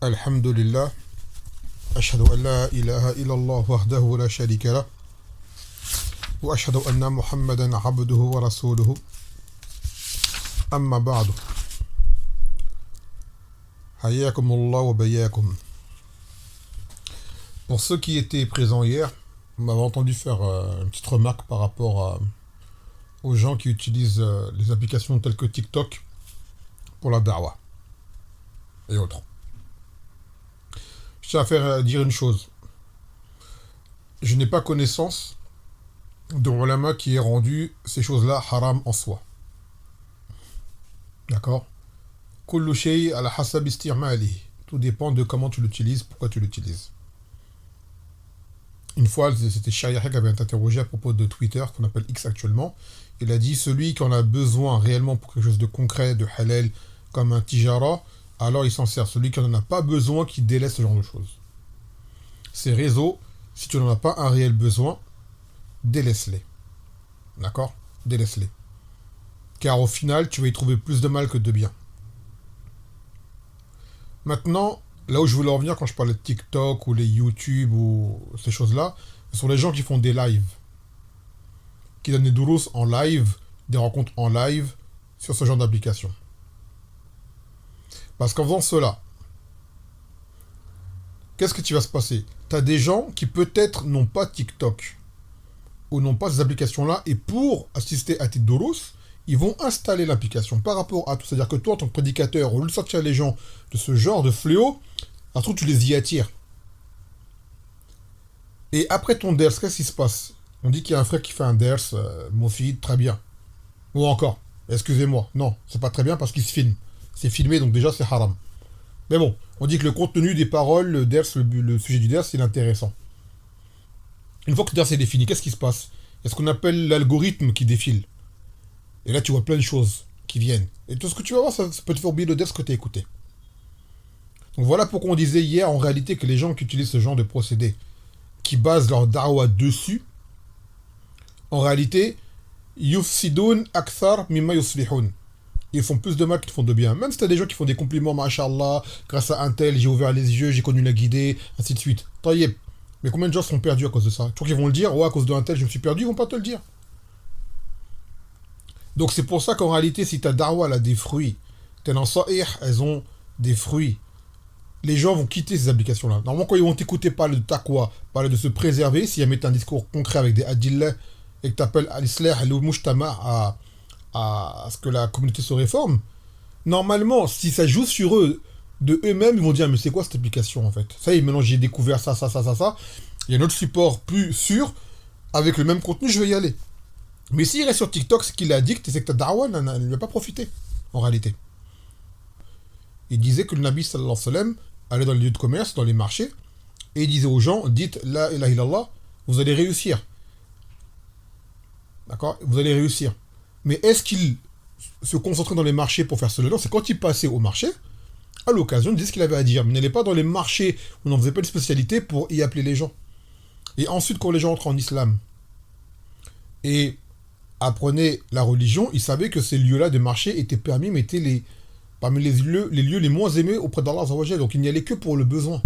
Alhamdulillah, ashhadu an la ilaha illallah wahdahu la sharika lah, wa ashhadu anna Muhammadan abduhu wa rasuluhu, amma ba'du. Hayyakumullah wa bayyakum. Pour ceux qui étaient présents hier, on m'avait entendu faire une petite remarque par rapport aux gens qui utilisent les applications telles que TikTok pour la da'wah et autres. Je tiens à faire dire une chose. Je n'ai pas connaissance de ulama qui ait rendu ces choses-là haram en soi. D'accord? Kullu shay ala hasab istirmalihi. Tout dépend de comment tu l'utilises, pourquoi tu l'utilises. Une fois, c'était Shariah qui avait été interrogé à propos de Twitter, qu'on appelle X actuellement. Il a dit, celui qui en a besoin réellement pour quelque chose de concret, de halal, comme un tijara, alors il s'en sert. Celui qui n'en a pas besoin, qui délaisse ce genre de choses. Ces réseaux, si tu n'en as pas un réel besoin, délaisse-les. D'accord? Délaisse-les. Car au final, tu vas y trouver plus de mal que de bien. Maintenant, là où je voulais en venir quand je parlais de TikTok ou les YouTube ou ces choses-là, ce sont les gens qui font des lives. Qui donnent des dourous en live, des rencontres en live sur ce genre d'application. Parce qu'en faisant cela, qu'est-ce que tu vas se passer? Tu as des gens qui peut-être n'ont pas TikTok ou n'ont pas ces applications-là et pour assister à tes dourous, ils vont installer l'application par rapport à tout. C'est-à-dire que toi, en tant que prédicateur, au lieu de sortir les gens de ce genre de fléau, à tout, tu les y attires. Et après ton ders, qu'est-ce qui se passe? On dit qu'il y a un frère qui fait un ders, Mofid, très bien. Ou encore, excusez-moi, non, c'est pas très bien parce qu'il se filme. C'est filmé, donc déjà c'est haram. Mais bon, on dit que le contenu des paroles, le ders, le sujet du ders, c'est intéressant. Une fois que le ders est défini, qu'est-ce qui se passe? Il y a ce qu'on appelle l'algorithme qui défile. Et là, tu vois plein de choses qui viennent. Et tout ce que tu vas voir, ça peut te faire oublier le ders que tu as écouté. Donc voilà pourquoi on disait hier, en réalité, que les gens qui utilisent ce genre de procédé, qui basent leur da'wah dessus, en réalité, yufsidun akthar mimma yuslihun. Ils font plus de mal qu'ils font de bien. Même si tu as des gens qui font des compliments, masha'Allah, grâce à un tel, j'ai ouvert les yeux, j'ai connu la guidée, ainsi de suite. Taïeb. Mais combien de gens seront perdus à cause de ça? Tu crois qu'ils vont le dire? Ouais, à cause d'un tel, je me suis perdu, ils vont pas te le dire. Donc c'est pour ça qu'en réalité, si ta da'wah a des fruits, tes nasa'ih, elles ont des fruits, les gens vont quitter ces applications-là. Normalement, quand ils vont t'écouter parler de taqwa, parler de se préserver, si ils mettent un discours concret avec des adillah et que tu appelles à l'islah et au mujtama à ce que la communauté se réforme, normalement, si ça joue sur eux, de eux-mêmes, ils vont dire, mais c'est quoi cette application en fait? Ça y est, maintenant j'ai découvert ça. Il y a un autre support plus sûr, avec le même contenu, je vais y aller. Mais s'il reste sur TikTok, c'est qu'il est addict, c'est que ta da'wah ne va pas profiter, en réalité. Il disait que le Nabi sallallahu alayhi wa sallam allait dans les lieux de commerce, dans les marchés, et il disait aux gens, dites la ilaha illallah, vous allez réussir. D'accord? Vous allez réussir. Mais est-ce qu'il se concentrait dans les marchés pour faire cela? Non, c'est quand il passait au marché, à l'occasion, il disait ce qu'il avait à dire. Mais il n'allait pas dans les marchés où on n'en faisait pas de spécialité pour y appeler les gens. Et ensuite, quand les gens entrent en islam et apprenaient la religion, ils savaient que ces lieux-là de marché étaient permis, mais étaient parmi les lieux les moins aimés auprès d'Allah Azza wa Jalla. Donc il n'y allait que pour le besoin.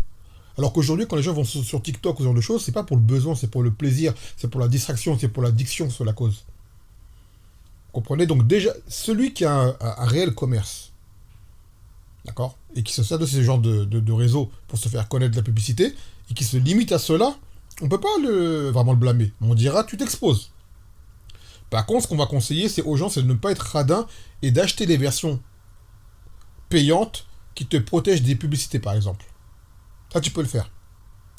Alors qu'aujourd'hui, quand les gens vont sur TikTok ou ce genre de choses, c'est pas pour le besoin, c'est pour le plaisir, c'est pour la distraction, c'est pour l'addiction sur la cause. Vous comprenez? Donc déjà, celui qui a un réel commerce, d'accord, et qui se sert de ce genre de réseau pour se faire connaître de la publicité, et qui se limite à cela, on ne peut pas vraiment le blâmer. On dira, tu t'exposes. Par contre, ce qu'on va conseiller, c'est aux gens, c'est de ne pas être radin et d'acheter des versions payantes qui te protègent des publicités, par exemple. Ça, tu peux le faire.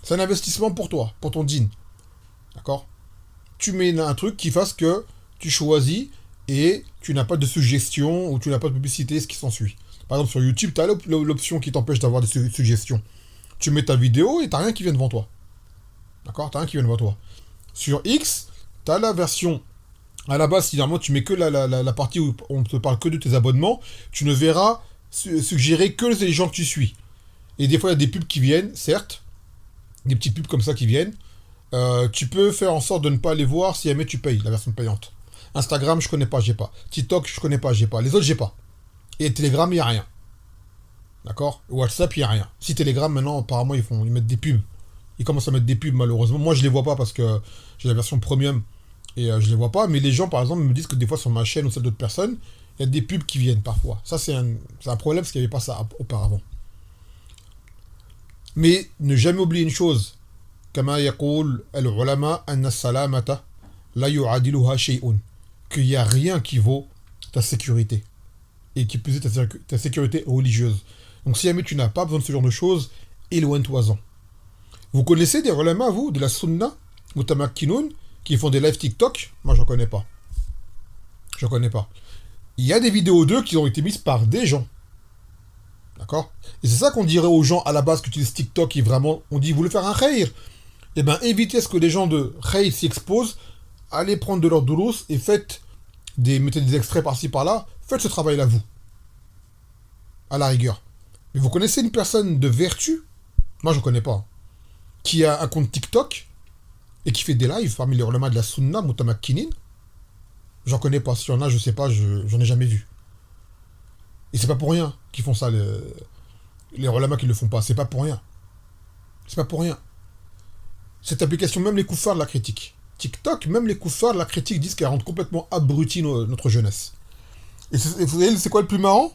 C'est un investissement pour toi, pour ton dîn. D'accord? Tu mets un truc qui fasse que tu choisis et tu n'as pas de suggestions ou tu n'as pas de publicité, ce qui s'ensuit. Par exemple, sur YouTube, tu as l'option qui t'empêche d'avoir des suggestions. Tu mets ta vidéo et tu n'as rien qui vient devant toi. D'accord? Tu n'as rien qui vient devant toi. Sur X, tu as la version. À la base, si normalement tu mets que la partie où on ne te parle que de tes abonnements, tu ne verras suggérer que les gens que tu suis. Et des fois, il y a des pubs qui viennent, certes. Des petites pubs comme ça qui viennent. Tu peux faire en sorte de ne pas les voir si jamais tu payes, la version payante. Instagram, je connais pas, j'ai pas. TikTok, je connais pas, j'ai pas. Les autres, j'ai pas. Et Telegram, il n'y a rien. D'accord? WhatsApp, il n'y a rien. Si Telegram, maintenant, apparemment, ils mettent des pubs. Ils commencent à mettre des pubs, malheureusement. Moi, je les vois pas parce que j'ai la version premium et je les vois pas. Mais les gens, par exemple, me disent que des fois, sur ma chaîne ou celle d'autres personnes, il y a des pubs qui viennent parfois. Ça, c'est un problème parce qu'il n'y avait pas ça auparavant. Mais ne jamais oublier une chose. كما يقول العلماء أن السلامة لا يعادلها شيء. Qu'il n'y a rien qui vaut ta sécurité. Et qui plus est ta sécurité religieuse. Donc si jamais tu n'as pas besoin de ce genre de choses, éloigne-toi-en. Vous connaissez des ulama, vous, de la sunna, mutamakkinun, qui font des live TikTok? Moi, je ne connais pas. Je ne connais pas. Il y a des vidéos d'eux qui ont été mises par des gens. D'accord? Et c'est ça qu'on dirait aux gens à la base qui utilisent TikTok, qui vraiment, on dit, vous voulez faire un khayr? Eh bien, évitez ce que les gens de khayr s'y exposent, allez prendre de leur doulos et mettez des extraits par-ci par-là, faites ce travail-là, vous. À la rigueur. Mais vous connaissez une personne de vertu? Moi, je ne connais pas. Qui a un compte TikTok et qui fait des lives parmi les ulama de la sunna, mutamakkinin? J'en connais pas. S'il y en a, je sais pas, j'en ai jamais vu. Et c'est pas pour rien qu'ils font ça, les ulama qui le font pas. C'est pas pour rien. C'est pas pour rien. Cette application, même les koufars la critiquent. TikTok, même les koufars la critiquent, disent qu'elle rend complètement abruti notre jeunesse. Et vous savez, c'est quoi le plus marrant?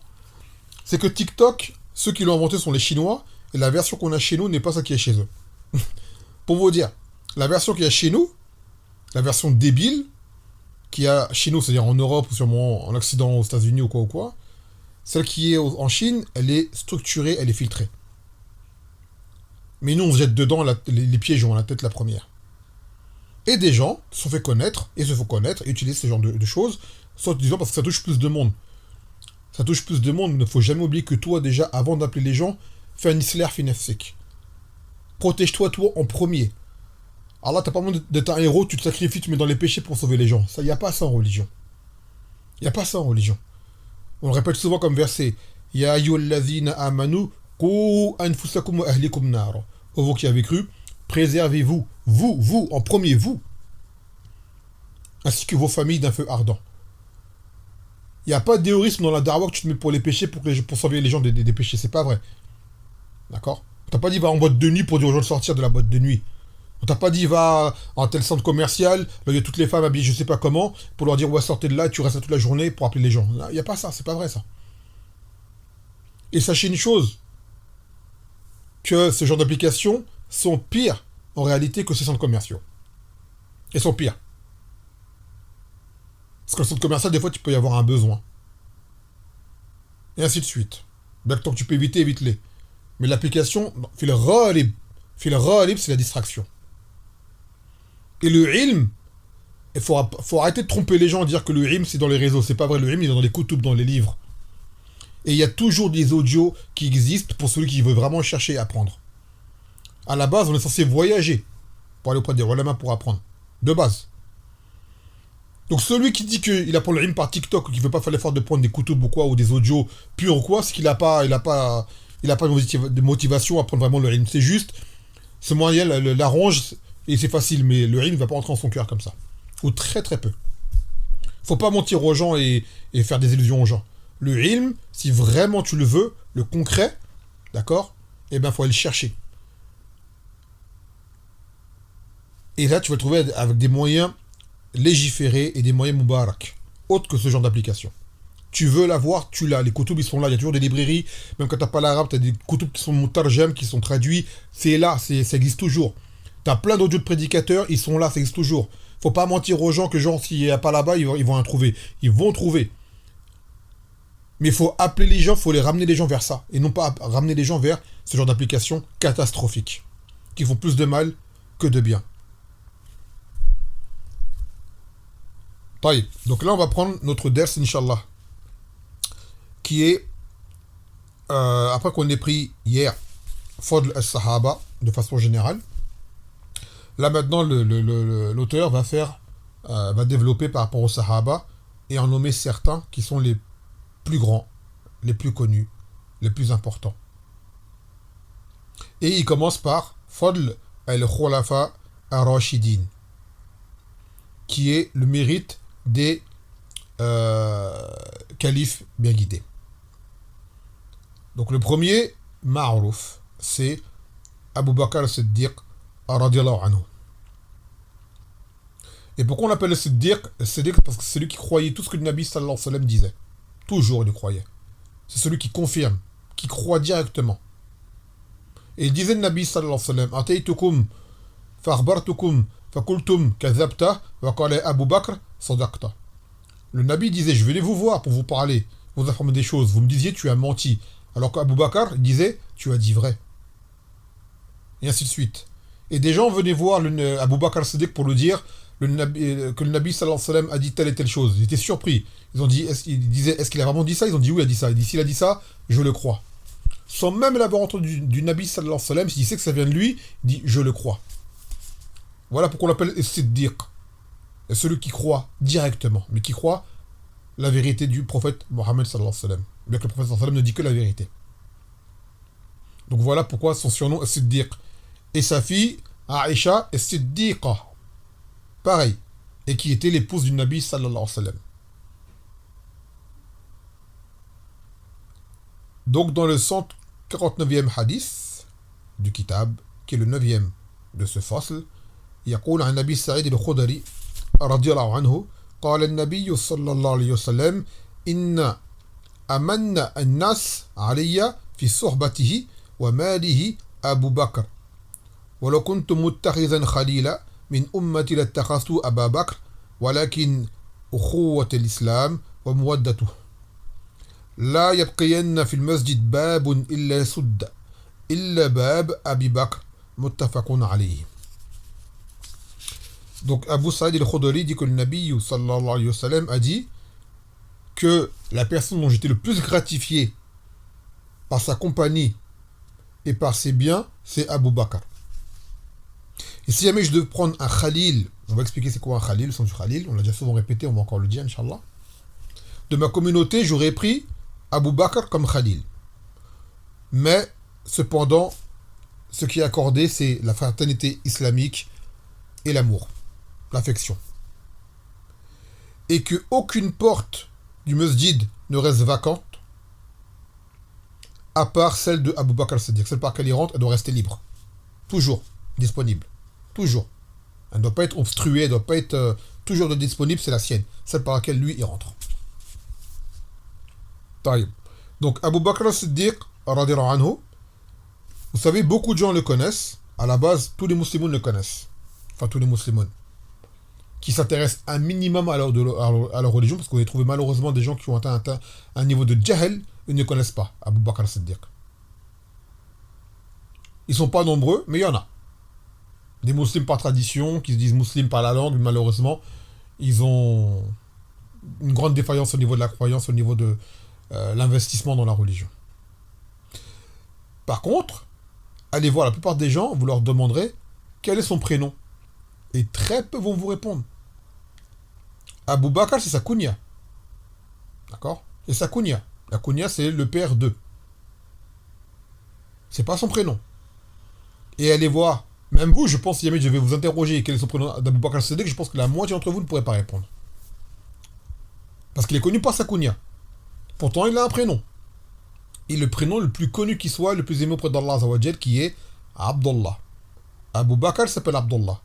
C'est que TikTok, ceux qui l'ont inventé sont les Chinois, et la version qu'on a chez nous n'est pas celle qui est chez eux. Pour vous dire, la version qu'il y a chez nous, la version débile, qu'il y a chez nous, c'est-à-dire en Europe ou sûrement en Occident, aux États-Unis ou quoi, celle qui est en Chine, elle est structurée, elle est filtrée. Mais nous, on se jette dedans les pièges ont la tête la première. Et des gens se sont fait connaître, et se font connaître, et utilisent ce genre de choses, soit disant parce que ça touche plus de monde. Ça touche plus de monde, mais il ne faut jamais oublier que toi, déjà, avant d'appeler les gens, fais un islah fi nafsik. Protège-toi, toi, en premier. Allah, t'as pas besoin d'être un héros, tu te sacrifies, tu mets dans les péchés pour sauver les gens. Ça, il n'y a pas ça en religion. Il n'y a pas ça en religion. On le répète souvent comme verset. Ya ayyuhallazina amanu, qu anfusakum wa ahlikum nar. Ô vous qui avez cru, préservez-vous, vous, en premier, vous, ainsi que vos familles d'un feu ardent. Il n'y a pas d'éorisme dans la darwa que tu te mets pour les péchés, pour sauver les gens des péchés. C'est pas vrai. D'accord? On t'a pas dit va en boîte de nuit pour dire aux gens de sortir de la boîte de nuit. On t'a pas dit va en tel centre commercial, là il y a toutes les femmes habillées je sais pas comment, pour leur dire ouais sortez de là, tu restes là toute la journée pour appeler les gens. Il n'y a pas ça, c'est pas vrai ça. Et sachez une chose, que ce genre d'applications sont pires en réalité que ces centres commerciaux. Elles sont pires. Parce que le centre commercial, des fois, tu peux y avoir un besoin. Et ainsi de suite. Donc, tant que tu peux éviter, évite-les. Mais l'application, fil ghalib, c'est la distraction. Et le ilm, il faut arrêter de tromper les gens, dire que le ilm, c'est dans les réseaux. C'est pas vrai, le ilm, il est dans les kutub, dans les livres. Et il y a toujours des audios qui existent pour celui qui veut vraiment chercher à apprendre. À la base, on est censé voyager pour aller auprès des ulama pour apprendre. De base. Donc celui qui dit qu'il apprend le ilm par TikTok ou qu'il ne veut pas faire l'effort de prendre des kutub ou quoi, ou des audios purs ou quoi, c'est qu'il n'a pas, de motivation à prendre vraiment le ilm. C'est juste, ce moyen l'arrange et c'est facile, mais le ilm ne va pas entrer en son cœur comme ça. Ou très très peu. Faut pas mentir aux gens et faire des illusions aux gens. Le ilm, si vraiment tu le veux, le concret, d'accord, eh ben faut aller le chercher. Et là, tu vas le trouver avec des moyens légiférés et des moyens moubarak, autres que ce genre d'application. Tu veux l'avoir, tu l'as. Les koutoubs, ils sont là. Il y a toujours des librairies. Même quand tu n'as pas l'arabe, tu as des koutoubs qui sont mutarjem, qui sont traduits. C'est là, ça existe toujours. Tu as plein d'audios de prédicateurs, ils sont là, ça existe toujours. Faut pas mentir aux gens que genre, s'il n'y a pas là-bas, ils vont en trouver. Ils vont trouver. Mais il faut appeler les gens, il faut les ramener les gens vers ça. Et non pas ramener les gens vers ce genre d'applications catastrophiques. Qui font plus de mal que de bien. Donc là, on va prendre notre ders, Inch'Allah, qui est, après qu'on ait pris hier, Fadl al-Sahaba, de façon générale, là maintenant, l'auteur va développer par rapport aux Sahaba, et en nommer certains qui sont les plus grands, les plus connus, les plus importants. Et il commence par Fadl al-Khulafa ar-Rashidin, qui est le mérite des califes bien guidés. Donc le premier, Ma'ruf, c'est Abu Bakr al-Siddiq radiyallahu anhu. Et pourquoi on l'appelle le Siddiq? Le Siddiq parce que c'est celui qui croyait tout ce que le Nabi sallallahu alayhi wa sallam disait. Toujours il y croyait. C'est celui qui confirme, qui croit directement. Et il disait le Nabi sallallahu alayhi wa sallam, Ataytukum fa'akhbartukum fakultum kadhabta wa qala Abu Bakr sadaqta. Le Nabi disait, je venais vous voir pour vous parler, vous informer des choses. Vous me disiez, tu as menti. Alors qu'Abu Bakr disait, tu as dit vrai. Et ainsi de suite. Et des gens venaient voir Abu Bakr Siddiq pour lui dire que le Nabi sallallahu alayhi wa sallam a dit telle et telle chose. Ils étaient surpris. Ils disaient, est-ce qu'il a vraiment dit ça? Ils ont dit, oui, il a dit ça. Il dit, s'il a dit ça, je le crois. Sans même l'avoir entendu du Nabi sallallahu alayhi wa sallam, s'il sait que ça vient de lui, il dit, je le crois. Voilà pourquoi on l'appelle Siddiq. Celui qui croit directement, mais qui croit la vérité du prophète Mohammed sallallahu alayhi wa sallam. Bien que le prophète sallallahu alayhi wa sallam ne dit que la vérité. Donc voilà pourquoi son surnom est Siddiq. Et sa fille, Aïcha, est Siddiqa. Pareil. Et qui était l'épouse du Nabi sallallahu alayhi wa sallam. Donc dans le 149e hadith du Kitab, qui est le 9e de ce fasl, يقول عن النبي سعيد الخدري رضي الله عنه قال النبي صلى الله عليه وسلم إن أمن الناس علي في صحبته وماله أبو بكر ولو كنت متخذا خليلا من أمتي لاتخذت أبا بكر ولكن أخوة الإسلام ومودته لا يبقين في المسجد باب إلا سد إلا باب أبي بكر متفق عليه. Donc Abu Saïd al-Khudri dit que le Nabi sallallahu alayhi wa sallam a dit que la personne dont j'étais le plus gratifié par sa compagnie et par ses biens, c'est Abu Bakr. Et si jamais je devais prendre un Khalil, on va expliquer c'est quoi un Khalil, le sens du Khalil, on l'a déjà souvent répété, on va encore le dire, Inch'Allah. De ma communauté, j'aurais pris Abu Bakr comme Khalil. Mais, cependant, ce qui est accordé, c'est la fraternité islamique et l'amour. L'affection. Et que aucune porte du masjid ne reste vacante à part celle de Abu Bakr Siddiq. Celle par laquelle il rentre, elle doit rester libre. Toujours disponible. Toujours. Elle ne doit pas être obstruée, elle ne doit pas être toujours disponible, c'est la sienne. Celle par laquelle lui, il rentre. Taïb. Donc Abu Bakr Siddiq, radiyallahu anhu, vous savez, beaucoup de gens le connaissent. À la base, tous les musulmans le connaissent. Enfin, tous les musulmans qui s'intéressent un minimum à leur religion, parce que vous allez trouver malheureusement des gens qui ont atteint un niveau de jahl, ils ne connaissent pas Abu Bakr Siddiq. Ils ne sont pas nombreux, mais il y en a. Des musulmans par tradition, qui se disent musulmans par la langue, mais malheureusement, ils ont une grande défaillance au niveau de la croyance, au niveau de l'investissement dans la religion. Par contre, allez voir la plupart des gens, vous leur demanderez quel est son prénom. Et très peu vont vous répondre. Abu Bakr, c'est sa kunya. D'accord? C'est sa kunya. La kunya, c'est le père de. C'est pas son prénom. Et allez voir, même vous, je pense, si jamais je vais vous interroger quel est son prénom d'Abu Bakr Siddiq, je pense que la moitié d'entre vous ne pourrez pas répondre. Parce qu'il est connu par sa kunya. Pourtant, il a un prénom. Et le prénom le plus connu qui soit, le plus aimé auprès d'Allah Azawajal, qui est Abdullah. Abu Bakr s'appelle Abdullah.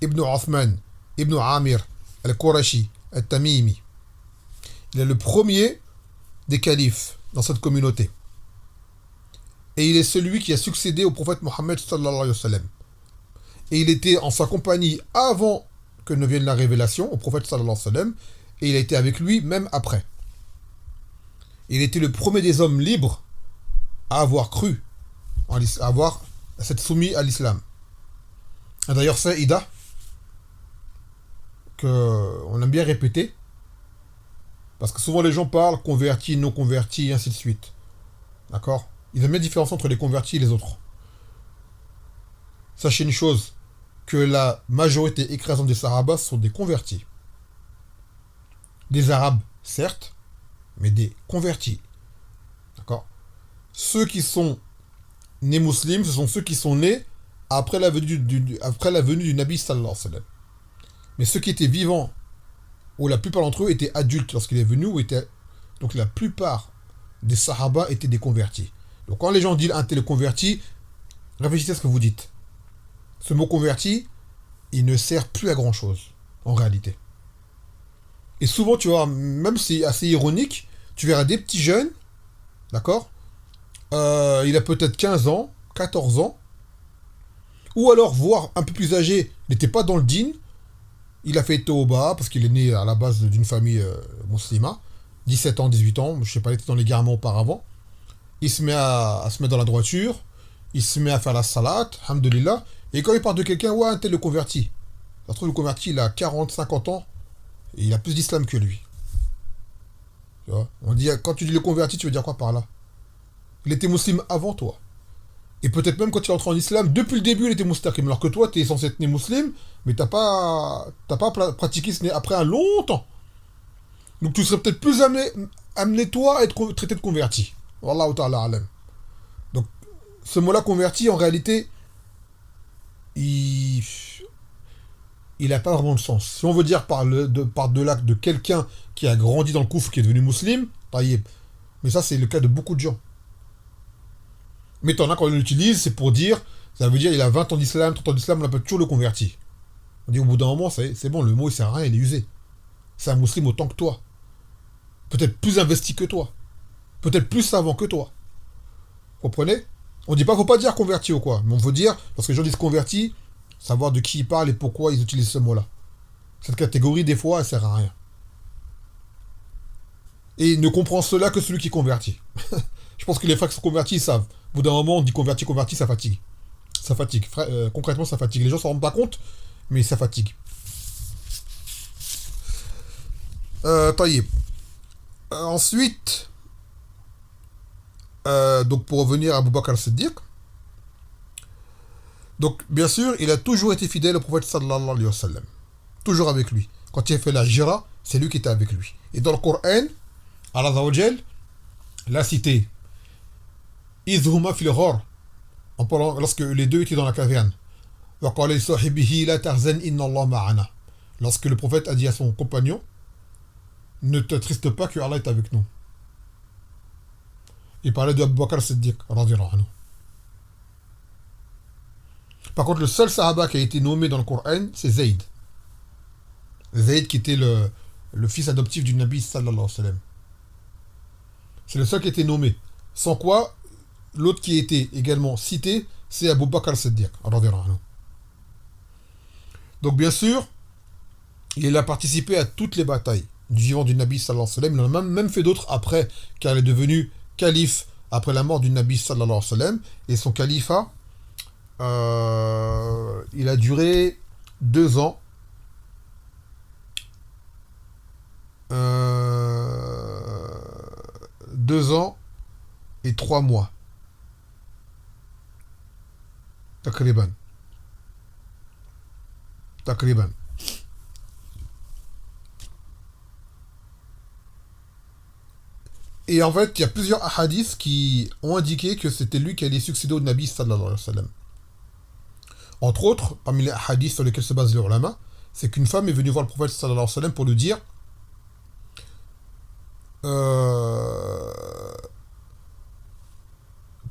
Ibn Uthman, Ibn Amir, Al-Qurashi, Al-Tamimi. Il est le premier des califes dans cette communauté. Et il est celui qui a succédé au prophète Mohammed sallallahu alayhi wa sallam. Et il était en sa compagnie avant que ne vienne la révélation au prophète sallallahu alayhi wa sallam. Et il a été avec lui même après. Il était le premier des hommes libres à avoir cru, à avoir s'être soumis à l'islam. Et d'ailleurs, c'est Ida, qu'on aime bien répéter, parce que souvent les gens parlent convertis, non convertis, et ainsi de suite. D'accord? Ils aiment bien différencier entre les convertis et les autres. Sachez une chose, que la majorité écrasante des Sahaba sont des convertis. Des Arabes, certes, mais des convertis. D'accord? Ceux qui sont nés musulmans, ce sont ceux qui sont nés après la venue du Nabi sallallahu alayhi wa sallam. Mais ceux qui étaient vivants, ou la plupart d'entre eux étaient adultes lorsqu'il est venu, donc la plupart des Sahaba étaient des convertis. Donc quand les gens disent un tel converti, réfléchissez à ce que vous dites. Ce mot converti, il ne sert plus à grand chose, en réalité. Et souvent, tu vois, même si c'est assez ironique, tu verras des petits jeunes, d'accord. Il a peut-être 15 ans, 14 ans, ou alors, voire un peu plus âgé, il n'était pas dans le din, il a fait Tauba, parce qu'il est né à la base d'une famille musulmane, 17 ans, 18 ans, je sais pas, il était dans les garments auparavant. Il se met à se mettre dans la droiture, il se met à faire la salat, alhamdoulilah, et quand il parle de quelqu'un, ouais, un tel le converti. Ça se trouve, le converti, il a 40, 50 ans, et il a plus d'islam que lui. Tu vois. On dit, quand tu dis le converti, tu veux dire quoi par là? Il était musulman avant toi. Et peut-être même quand il est entré en islam, depuis le début, il était mustaqim. Alors que toi, tu es censé être né musulman, mais t'as pas pratiqué ce n'est après un long temps. Donc tu serais peut-être plus amené toi, à être traité de converti. Wallahu ta'ala alam. Donc, ce mot-là, converti, en réalité, il n'a pas vraiment de sens. Si on veut dire par-delà de quelqu'un qui a grandi dans le koufr, qui est devenu musulman, taïeb. Mais ça, c'est le cas de beaucoup de gens. Mais t'en as quand on l'utilise, c'est pour dire, ça veut dire il a 20 ans d'islam, 30 ans d'islam, on appelle toujours le converti. On dit au bout d'un moment, c'est bon, le mot il sert à rien, il est usé. C'est un musulman autant que toi. Peut-être plus investi que toi. Peut-être plus savant que toi. Vous comprenez? On dit pas, faut pas dire converti ou quoi, mais on veut dire, parce que les gens disent converti, savoir de qui ils parlent et pourquoi ils utilisent ce mot-là. Cette catégorie, des fois, elle sert à rien. Et ne comprend cela que celui qui convertit. Je pense que les frères qui sont convertis, ils savent. Au bout d'un moment, on dit converti, converti, ça fatigue. Ça fatigue. Concrètement, ça fatigue. Les gens s'en rendent pas compte, mais ça fatigue. Taïeb. Ensuite, donc pour revenir à Abu Bakr al-Siddiq, donc bien sûr, il a toujours été fidèle au prophète sallallahu alayhi wa sallam. Toujours avec lui. Quand il a fait la Jira, c'est lui qui était avec lui. Et dans le Coran, Allah Azza wa Jal l'a cité. Izhuma fil ghar, en parlant lorsque les deux étaient dans la caverne. Wa qala li sahibihi la tahzan inna Allah ma'ana. Lorsque le prophète a dit à son compagnon, ne te triste pas que Allah est avec nous. Il parlait de Abu Bakr as-Siddiq radhiyallahu anhu. Par contre, le seul sahaba qui a été nommé dans le Coran, c'est Zayd. Zayd qui était le fils adoptif du Nabi sallallahu alayhi wa sallam. C'est le seul qui a été nommé. Sans quoi, l'autre qui a été également cité, c'est Abu Bakr as-Siddiq radhiyallahu anhu. Donc bien sûr, il a participé à toutes les batailles du vivant du Nabi sallallahu alayhi wa sallam. Il en a même fait d'autres après, car il est devenu calife après la mort du Nabi sallallahu alayhi wa sallam. Et son califat, il a duré 2 ans. 2 ans et 3 mois. Takriban. Takriban. Et en fait, il y a plusieurs hadiths qui ont indiqué que c'était lui qui allait succéder au Nabi sallallahu alayhi wa sallam. Entre autres, parmi les hadiths sur lesquels se basent les ulama, c'est qu'une femme est venue voir le prophète sallallahu alayhi wa sallam pour lui dire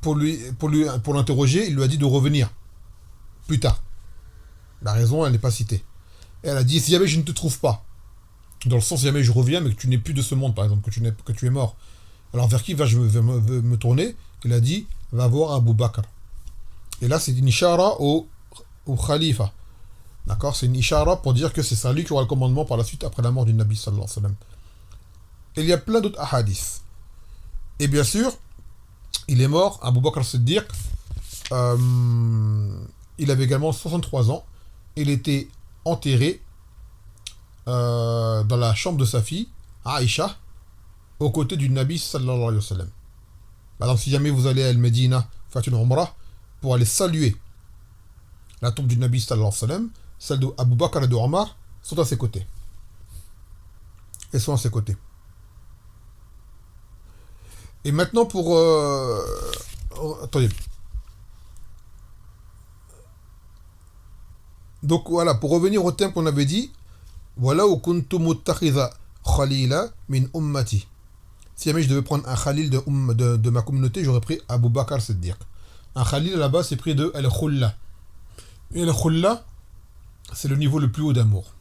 pour l'interroger, il lui a dit de revenir plus tard. La raison, elle n'est pas citée. Et elle a dit, si jamais je ne te trouve pas, dans le sens si jamais je reviens, mais que tu n'es plus de ce monde, par exemple, que tu es mort, alors vers qui je vais me tourner? Il a dit, va voir Abu Bakr. Et là, c'est une ishara au khalifa. D'accord? C'est une ishara pour dire que c'est ça lui qui aura le commandement par la suite après la mort du Nabi sallallahu alayhi wa sallam. Et il y a plein d'autres hadiths. Et bien sûr, il est mort, Abu Bakr as-Siddiq, il avait également 63 ans. Il était enterré dans la chambre de sa fille, Aïcha, aux côtés du Nabi sallallahu alayhi wa sallam. Par exemple, si jamais vous allez à Al-Medina, faites une umrah, pour aller saluer la tombe du Nabi sallallahu alayhi wa sallam, celle d'Abu Bakr et de Omar sont à ses côtés. Elles sont à ses côtés. Et maintenant pour... attendez. Donc voilà, pour revenir au thème qu'on avait dit, voilà où kuntu muttakhidha khalila min ummati. Si jamais je devais prendre un Khalil de ma communauté, j'aurais pris Abu Bakr Siddiq. Un Khalil là-bas, c'est pris de Al-Khulla. Et Al-Khulla, c'est le niveau le plus haut d'amour.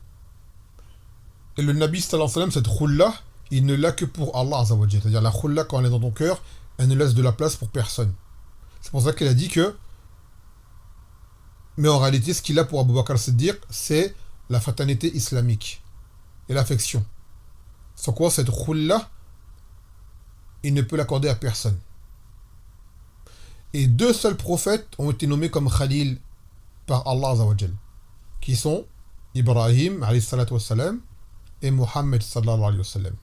Et le Nabi sallallahu alayhi wa sallam, cette Khulla, il ne l'a que pour Allah Azza wa Jalla. C'est-à-dire la Khulla, quand elle est dans ton cœur, elle ne laisse de la place pour personne. C'est pour ça qu'elle a dit que. Mais en réalité, ce qu'il a pour Abu Bakr Siddiq, c'est la fraternité islamique et l'affection. Sans quoi, cette Khulla, il ne peut l'accorder à personne. Et 2 seuls prophètes ont été nommés comme Khalil par Allah Azza wa Jalla, qui sont Ibrahim alayhi salatu wassalam et Muhammad sallallahu alayhi wa sallam.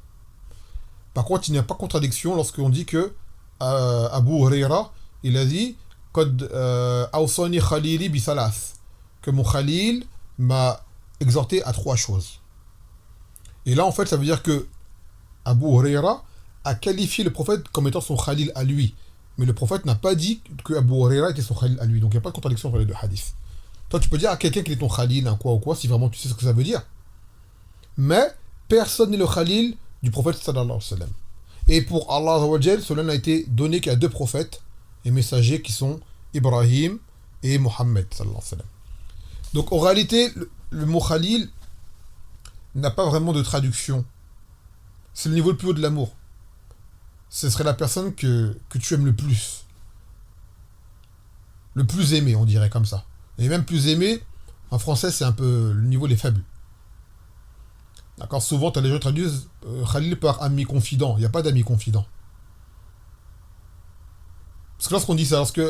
Par contre, il n'y a pas contradiction lorsqu'on dit que Abu Huraira, il a dit Awsani Khalili bi thalath, que mon Khalil m'a exhorté à 3 choses. Et là, en fait, ça veut dire que Abu Huraira a qualifié le prophète comme étant son Khalil à lui. Mais le prophète n'a pas dit que Abu Huraira était son Khalil à lui. Donc il n'y a pas de contradiction entre les 2 hadiths. Toi, tu peux dire à quelqu'un qu'il est ton Khalil, un quoi ou quoi, si vraiment tu sais ce que ça veut dire. Mais personne n'est le Khalil du prophète sallallahu alayhi wa sallam. Et pour Allah Azza wa Jalla, cela n'a été donné qu'à 2 prophètes et messagers qui sont Ibrahim et Mohammed sallallahu alayhi wa sallam. Donc en réalité, le mot Khalil n'a pas vraiment de traduction. C'est le niveau le plus haut de l'amour. Ce serait la personne que tu aimes le plus. Le plus aimé, on dirait comme ça. Et même plus aimé, en français, c'est un peu... Le niveau, il est faible. D'accord. Souvent, les gens traduisent Khalil par ami confident. Il n'y a pas d'ami confident. Parce que lorsqu'on dit ça, lorsque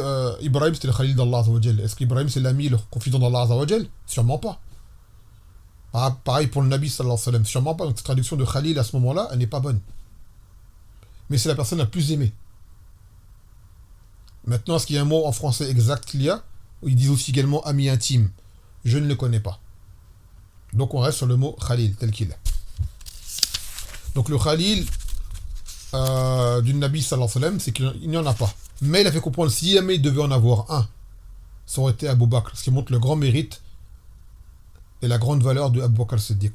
Ibrahim, c'était le Khalil d'Allah Azza wa Jal, est-ce qu'Ibrahim, c'est l'ami, le confident d'Allah Azza wa Jal? Sûrement pas. Pareil pour le Nabi sallallahu alayhi wa sallam. Sûrement pas. Donc, cette traduction de Khalil, à ce moment-là, elle n'est pas bonne. Mais c'est la personne la plus aimée. Maintenant, est-ce qu'il y a un mot en français exact qu'il y a? Ils disent aussi également ami intime. Je ne le connais pas. Donc on reste sur le mot Khalil, tel qu'il est. Donc le Khalil du Nabi sallallahu alayhi wa sallam, c'est qu'il n'y en a pas. Mais il a fait comprendre, si jamais il devait en avoir un, ça aurait été Abu Bakr, ce qui montre le grand mérite et la grande valeur de Abu Bakr Siddiq.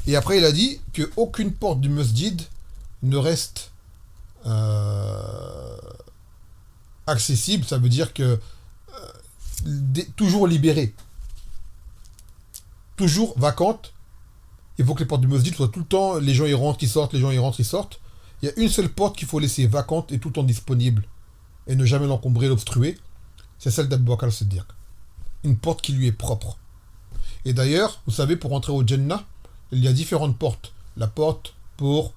Et après, il a dit qu'aucune porte du masjid ne reste accessible. Ça veut dire que toujours libérée, toujours vacante. Il faut que les portes du masjid soient tout le temps, les gens y rentrent, ils sortent, les gens y rentrent, ils sortent. Il y a une seule porte qu'il faut laisser vacante et tout le temps disponible et ne jamais l'encombrer, l'obstruer. C'est celle d'Abu Bakr Siddiq. Une porte qui lui est propre. Et d'ailleurs, vous savez, pour entrer au Jannah, il y a différentes portes. La porte pour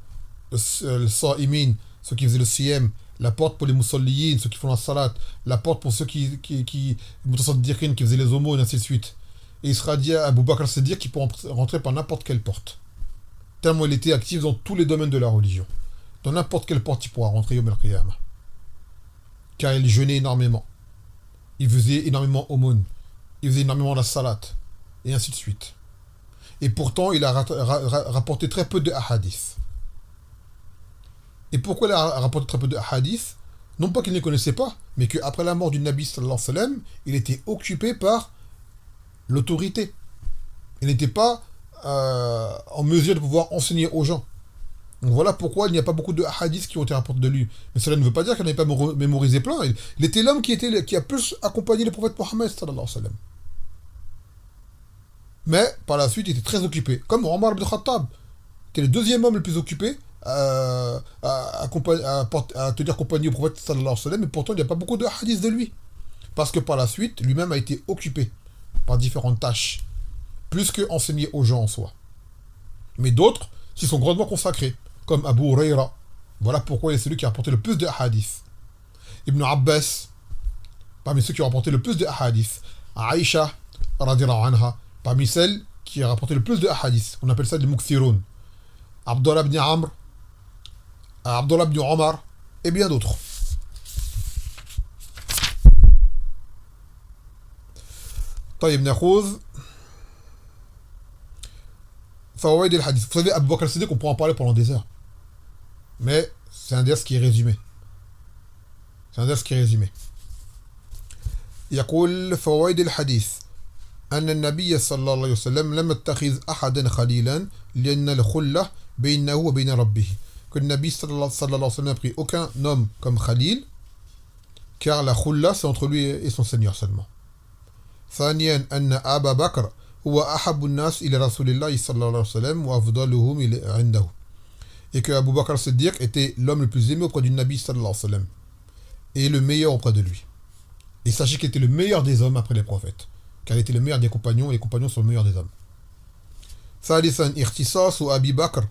le sa'imin, ceux qui faisaient le siyam. La porte pour les musalliyin, ceux qui font la salat. La porte pour ceux qui faisaient les aumônes, ainsi de suite. Et il sera dit à Abu Bakr Siddiq qu'il peut rentrer par n'importe quelle porte. Tellement il était actif dans tous les domaines de la religion. Dans n'importe quelle porte, il pourra rentrer Yawm al-Qiyamah. Car il jeûnait énormément. Il faisait énormément aumône. Il faisait énormément la salat. Et ainsi de suite. Et pourtant, il a rapporté très peu de hadiths. Et pourquoi il a rapporté très peu de hadiths? Non pas qu'il ne les connaissait pas, mais qu'après la mort du Nabi sallallahu alayhi wa sallam, il était occupé par l'autorité. Il n'était pas en mesure de pouvoir enseigner aux gens. Donc voilà pourquoi il n'y a pas beaucoup de hadiths qui ont été rapportés de lui. Mais cela ne veut pas dire qu'il n'avait pas mémorisé plein. Il était l'homme qui a plus accompagné le prophète Mohammed sallallahu alayhi wa sallam. Mais par la suite, il était très occupé. Comme Omar ibn Khattab, qui est le 2e homme le plus occupé à tenir compagnie au prophète sallallahu alayhi wa sallam, mais pourtant il n'y a pas beaucoup de hadiths de lui. Parce que par la suite, lui-même a été occupé par différentes tâches, plus que enseigner aux gens en soi. Mais d'autres s'y sont grandement consacrés, comme Abu Huraira. Voilà pourquoi il est celui qui a rapporté le plus de hadiths. Ibn Abbas, parmi ceux qui ont rapporté le plus de hadiths. Aïcha, radiyallahu anha, parmi celles qui a rapporté le plus de hadiths. On appelle ça des mukthiroun. Abdullah ibn Amr, Abdullah ibn Omar, et bien d'autres. طيب ناخذ فوائد الحديث. Vous savez, Abu Bakr Siddiq, on pourra en parler pendant des heures. Mais c'est un ders qui est résumé. يقول فوائد الحديث أن النبي صلى الله عليه وسلم لم يتخذ أحدا خليلا لأن الخلة بينه وبين ربه. Que le Nabi sallallahu alayhi wa sallam n'a pris aucun homme comme Khalil, car la khulla c'est entre lui et son Seigneur seulement. ثانيا أن أبا بكر هو أحب الناس إلى رسول الله صلى الله عليه وسلم وأفضلهم عنده. Et que Abu Bakr Siddiq était l'homme le plus aimé auprès du Nabi sallallahu alayhi wa sallam et le meilleur auprès de lui. Et sachez qu'il était le meilleur des hommes après les prophètes, car il était le meilleur des compagnons et les compagnons sont le meilleur des hommes. ثالثا اختصاص أبي بكر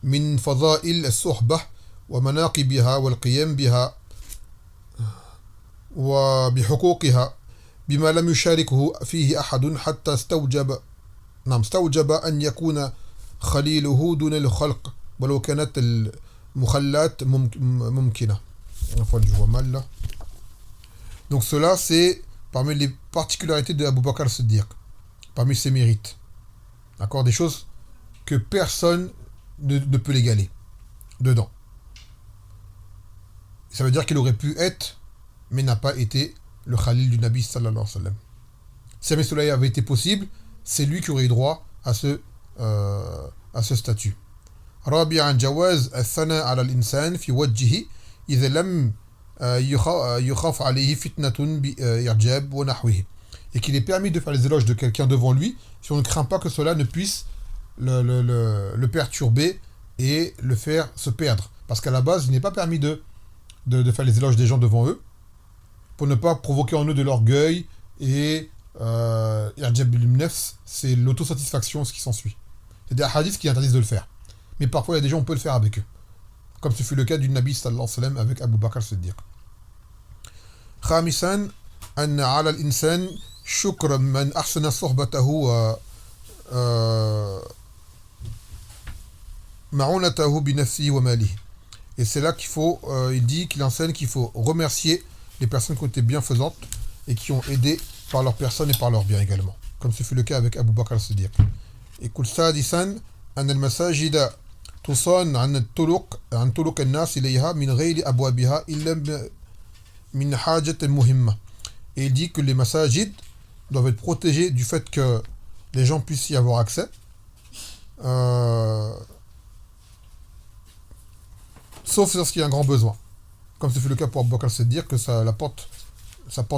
من فضائل الصحبة ومناقبها والقيام بها وبحقوقها بما لم يشاركه فيه أحد حتى استوجب أن يكون خليله دون الخلق ولو كانت المخلات ممكنة. Donc cela c'est parmi les particularités de Abu Bakr Siddiq, parmi ses mérites. D'accord, des choses que personne ne peut l'égaler dedans. Ça veut dire qu'il aurait pu être, mais n'a pas été le Khalil du Nabi sallallahu alayhi wa sallam. Si jamais cela avait été possible, c'est lui qui aurait eu droit à ce statut. رابعا جواز الثناء على الإنسان في وجهه إذا لم يخاف عليه فتنة بإعجاب ونحوه. Et qu'il est permis de faire les éloges de quelqu'un devant lui si on ne craint pas que cela ne puisse le perturber et le faire se perdre. Parce qu'à la base, il n'est pas permis de faire les éloges des gens devant eux pour ne pas provoquer en eux de l'orgueil et i'jab bil nafs, c'est l'autosatisfaction, ce qui s'ensuit. C'est des hadiths qui interdisent de le faire. Mais parfois, il y a des gens, on peut le faire avec eux. Comme ce fut le cas du Nabi sallallahu alayhi wa sallam avec Abu Bakr Siddiq. خامسا أن على الإنسان شكر من أحسن صحبته ومعونته بنفسه وماله. Et c'est là qu'il faut, qu'il enseigne qu'il faut remercier les personnes qui ont été bienfaisantes et qui ont aidé par leur personne et par leur bien également. Comme ce fut le cas avec Abu Bakr al-Siddiq. Et سادسا أن المساجد تصان عن طرق الناس إليها من غير أبوابها إلا من حاجة مهمة. Et il dit que les masajid doivent être protégés du fait que les gens puissent y avoir accès, sauf lorsqu'il y a un grand besoin. Comme ce fut le cas pour Abu Bakr al-Siddiq, que sa porte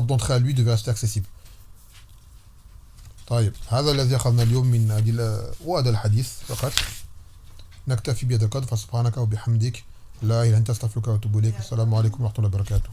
d'entrée à lui devait rester accessible. طيب هذا الذي أخذنا اليوم من وهذا الحديث فقط. نكتفي بهذا القدر فسبحانك وبحمدك لا إله إلا أنت أستغفرك وأتوب إليك. السلام عليكم ورحمة الله وبركاته.